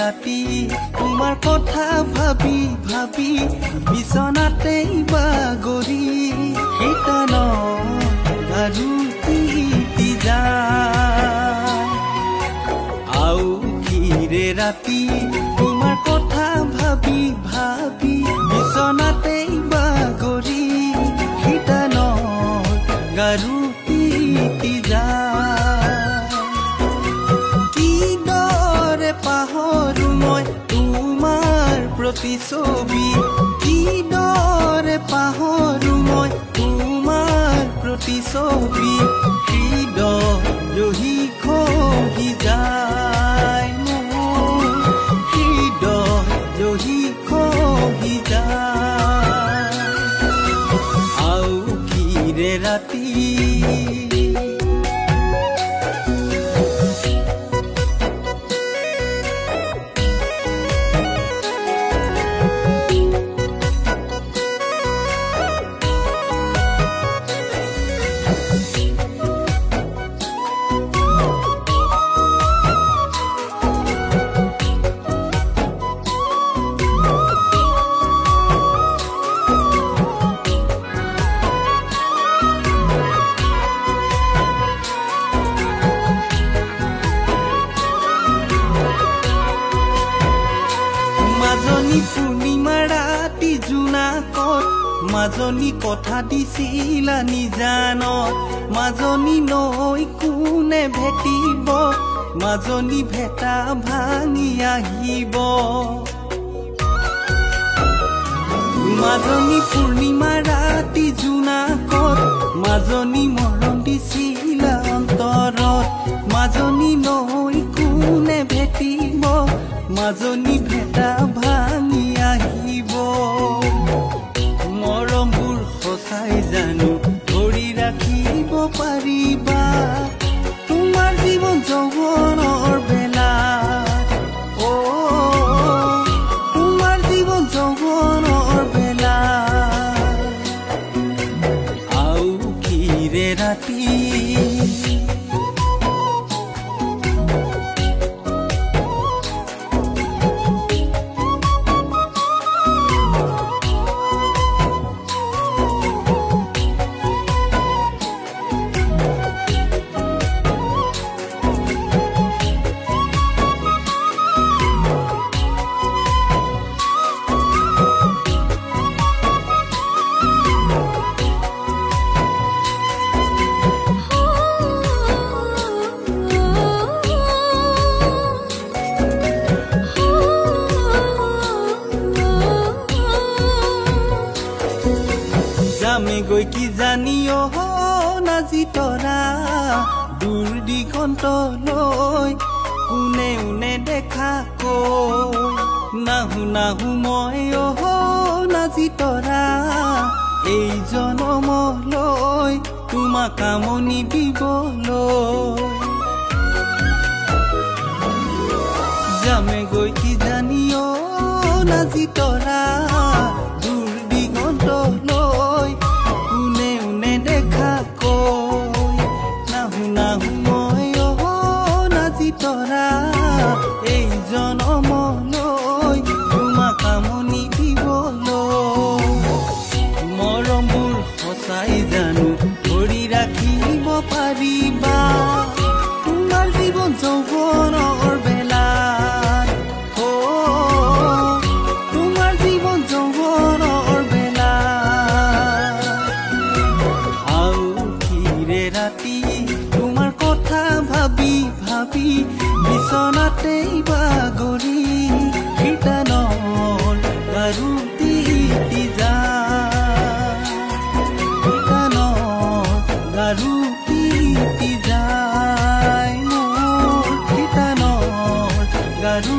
ৰাতি তোমাৰ কথা ভাবি ভাবি বিছনাতেই বাগৰি শিতান আৰু তিতি যায় আও কিৰে ৰাতি তোমাৰ কথা ভাবি ভাবি বিছনাতেই বাগৰি শিতান আৰু তিতি যায় কিদৰে পাহৰো মই তোমাৰ প্ৰতিছবি কিদৰে পাহৰো মই তোমাৰ প্ৰতিছবি হৃদয় খহি যায় মোৰ হৃদয় খহি যায় আও কিৰে ৰাতি পূৰ্ণিমা ৰাতি জোনাকত মাজনী কথা দিছিলা নিজানত মাজনী নৈ কোনে ভেটিব মাজনী ভেটা ভাঙি আহিব মাজনী পূৰ্ণিমা ৰাতি জোনাকত মাজনী মৰম দিছিলা অন্তৰত মাজনী নৈ কোনে ভেটিব মাজনী ভেটা ভাঙি আহিব মৰমবোৰ সঁচাই জানো ধৰি ৰাখিব পাৰিবা তোমাৰ জীৱন যৌৱনৰ বেলা অ তোমাৰ জীৱন যৌৱনৰ বেলা আও কিৰে ৰাতি আমি গৈ কি জানিও নাজি তৰা দূৰ দিগন্তলৈ কোনে উনে দেখা কৈ নাহু নাহু মই নাজি তৰা এই জনমলৈ তোমাক কামনি দিবলৈ যামে গৈ কি জানিও নাজি তৰা দূৰ দিগন্তলৈ কোনে উনে দেখা কৈ নাহু নাহু মই নাজি তৰা এই জনমলৈ তোমাক কামনি দিবলৈ মৰমবোৰ সঁচাই জানো ধৰি ৰাখিব পাৰিবা তোমাৰ জীৱন যৌৱনৰ বেলা তোমাৰ জীৱন যৌৱনৰ বেলা আও কিৰে ৰাতি তোমাৰ কথা ভাবি ভাবি বিছনাতেই বাগৰি শিতানৰ আৰু তিতি যায় শিতানৰ আৰু তিতি যায় মোৰ শিতানৰ আৰু